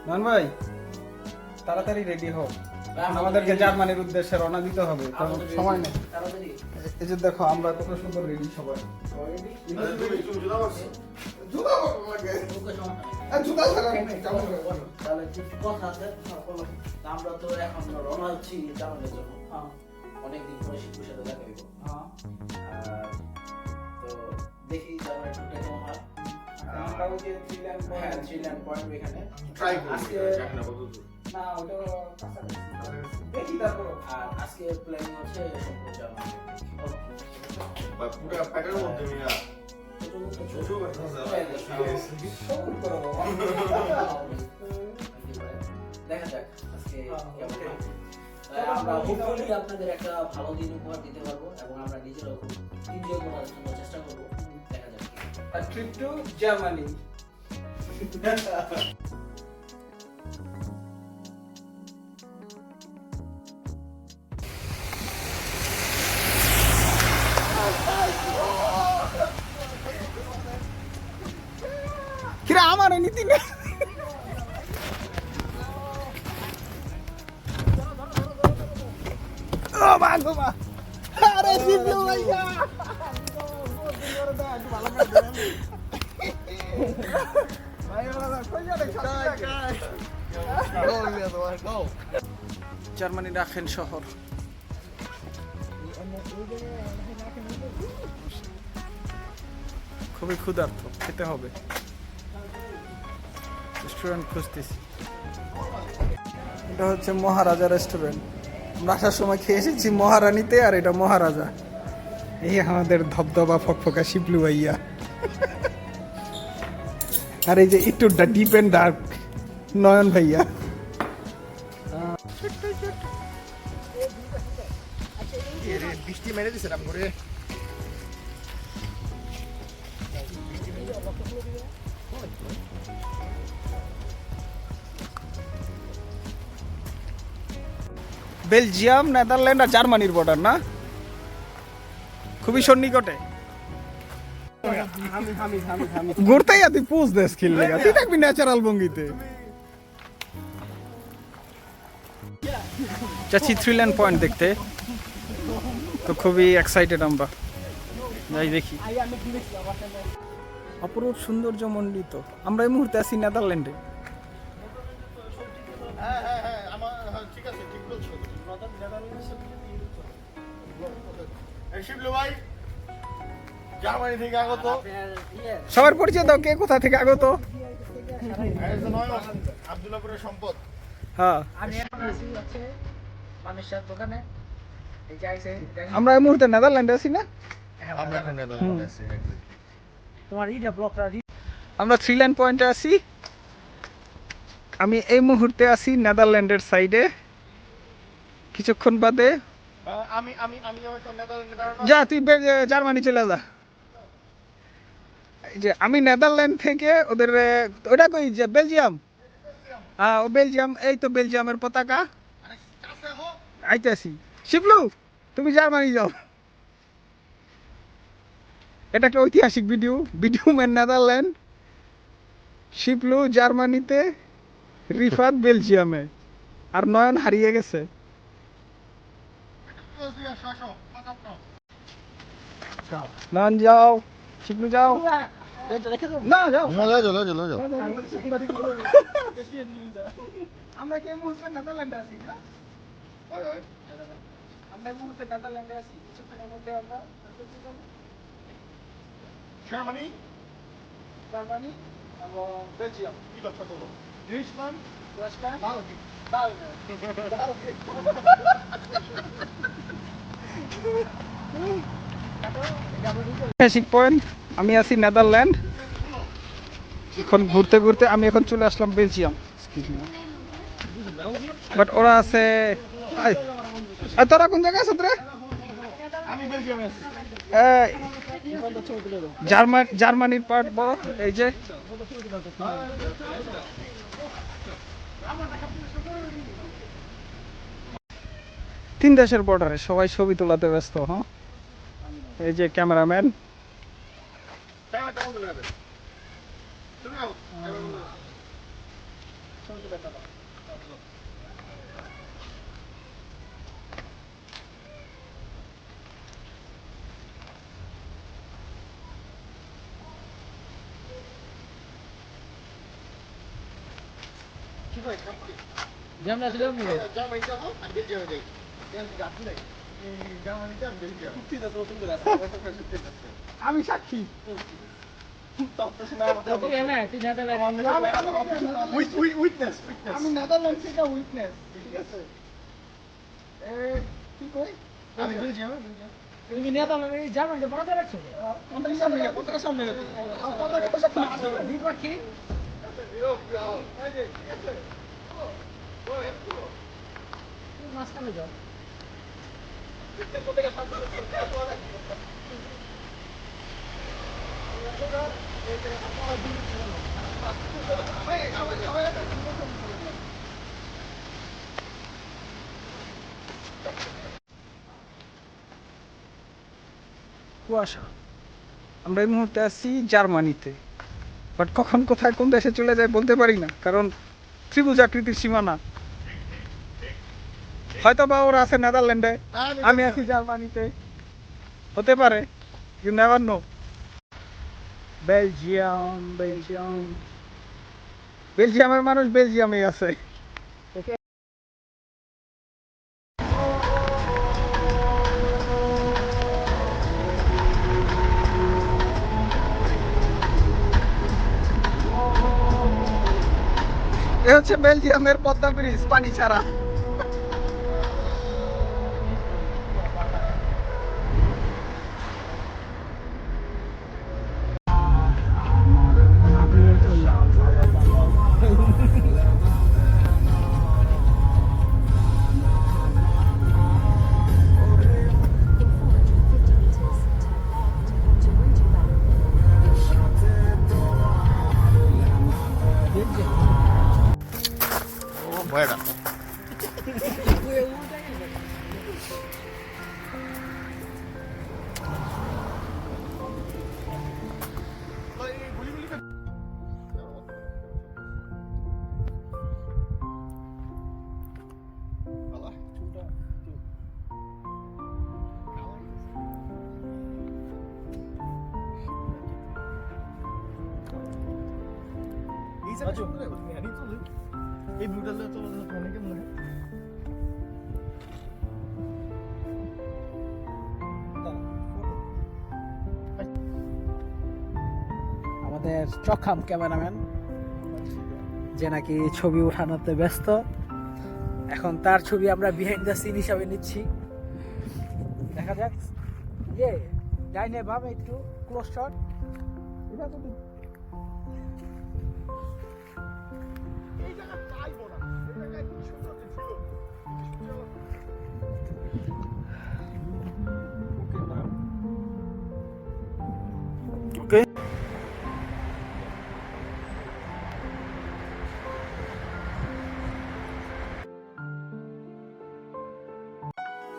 নন ভাই তাড়াতাড়ি রেডি হও, আমাদেরকে জার্মানির উদ্দেশ্যে রওনা দিতে হবে, কারণ সময় নেই। এই যে দেখো আমরা কত সুন্দর রেডি সবাই। আমরা তো এখন রওনা হচ্ছি জার্মানির জন্য। অনেকদিন পরে শিল্পীর সাথে দেখা হইব। তো দেখি জার্মানি টুকটা কেমন হয়। আমরা ওই যে থ্রিল্যান্ড হ্যাঁ, থ্রিল্যান্ড পয়েন্ট এখানে ট্রাই করব আজকে না ওটা দেখি তারপর। আর আজকে প্ল্যানিং হচ্ছে সম্পূর্ণ জার্মানি। বা পুরো প্যাকের মধ্যে মিয়া ছোট দেখা যাক আজকে কেমন হয়। আমরা হোপফুলি আপনাদের একটা ভালো দিন উপহার দিতে পারবো এবং আমরা নিজেরাও খুব এনজয় করার জন্য চেষ্টা করবো। দেখা যাক A trip to Germany. কিরা আমার নীতি না। ও মা গো মা, আরে জিবলু ভাইয়া জার্মানির আখেন শহর। খুবই ক্ষুধার্ত, খেতে হবে, রেস্টুরেন্ট খুঁজতেছি। এটা হচ্ছে মহারাজা রেস্টুরেন্ট। আমরা আসার সময় খেয়ে এসেছি মহারানীতে, আর এটা মহারাজা। এই আমাদের ধবধবা ফকফকা শিবলু ভাইয়া। আর এই যে একটু ডিপ এন্ড ডার্ক নয়ন ভাইয়া। বৃষ্টি মেরে দিছে না করে বেলজিয়াম, নেদারল্যান্ড আর জার্মানির বর্ডার না, খুবই সন্নিকটে। ঘুরতেই তুই পুষ দেশ খেললে তুই থাকবি ন্যাচারাল ভঙ্গিতে। যাচ্ছি থ্রিল্যান্ড পয়েন্ট দেখতে, তো খুবই এক্সাইটেড আমরা, যাই দেখি। অপরূপ সৌন্দর্য মণ্ডিত। আমরা এই মুহূর্তে আছি নেদারল্যান্ডে। ঠিক আছে, ঠিক বলছো। শিবলু ভাই জার্মানি থেকে আগত। সবার পরিচয় দাও, কে কোথা থেকে আগত? আব্দুল্লাহপুরের সম্পদ। হ্যাঁ, আমি এখন আছি হচ্ছে মানুষের দোকানে। এই যে আইছে আমরা এই মুহূর্তে নেদারল্যান্ডে আছি না? আমরা এখন নেদারল্যান্ডে আছি। তোমার ইটা ব্লকটা আমরা থ্রিল্যান্ড পয়েন্টে আছি। আমি এই মুহূর্তে আছি নেদারল্যান্ডের সাইডে। কিছুক্ষণ বাদে আমি আমি আমি হয়তো নেদারল্যান্ডে দাঁড়ানো। যা তুই জার্মানি চলে যা। এই যে আমি নেদারল্যান্ড থেকে ওদের ওটা কই যে বেলজিয়াম। হ্যাঁ ও বেলজিয়াম, এই তো বেলজিয়ামের পতাকা। আইতেছি। শিবলু তুমি জার্মানি যাও। এটা একটা ঐতিহাসিক ভিডিও, ভিডিও নেদারল্যান্ড, শিবলু জার্মানিতে, রিফাত বেলজিয়ামে, আর নয়ন হারিয়ে গেছে। নয়ন যাও, শিবলু যাও। না যাও। যাও। আমরা কি এই মুহূর্তে নেদারল্যান্ডে আছি না? আমরা এই মুহূর্তে নেদারল্যান্ডে আছি। কিছুক্ষণের মধ্যে আমরা জার্মানি জার্মানি এবং বেলজিয়াম, কি লক্ষ্য করবো? দুইসমান, দশমান, ঐতিহাসিক পয়েন্ট। আমি আছি নেদারল্যান্ড। এখন ঘুরতে ঘুরতে আমি এখন চলে আসলাম বেলজিয়াম। বাট ওরা আছে, তোরা কোন জায়গায় আছো রে? আমি বেলজিয়ামে আছি। জার্মানির পার্ট বড়, এই যে তিন দেশের বর্ডারে সবাই ছবি তোলাতে ব্যস্ত। হ্যাঁ, এই যে ক্যামেরাম্যান। যেমন আসলে Germany যাবো আর বেলজিয়ামে যাই গাড়ি নাই জার্মানিতে আমি বেলজিয়াম আমি সাক্ষী উইটনেস আমি নেদারল্যান্ড থেকে উইটনেস ঠিক আছে কি কই আমি বেলজিয়ামে তুমি নেদারল্যান্ডে জার্মানিতে পড়াতে রাখছো কতটা সামনে গেছে বিপদ কি মাঝখানে যাও কুয়াশা আমরা এই মুহূর্তে আছি জার্মানিতে বাট কখন কোথায় কোন দেশে চলে যায় বলতে পারি না কারণ ত্রিভুজ আকৃতির সীমানা হয়তো বা ওরা আছে নেদারল্যান্ডে আমি আছি জার্মানিতে হতে পারে ইউ নেভার নো বেলজিয়ামের মানুষ বেলজিয়ামে আছে এ হচ্ছে বেলজিয়ামের পদ্মা ব্রিজ পানি ছাড়া 뭐야 এই ব্লুটালে তো অনেকে মনে হয় আমাদের চখাম ক্যামেরাম্যান যে নাকি ছবি উঠানোতে ব্যস্ত এখন তার ছবি আমরা বিহাইন্ড দ্য সিন হিসাবে নিচ্ছি দেখা যাক ডাইনে বামে একটু ক্লোজ শট এটা তো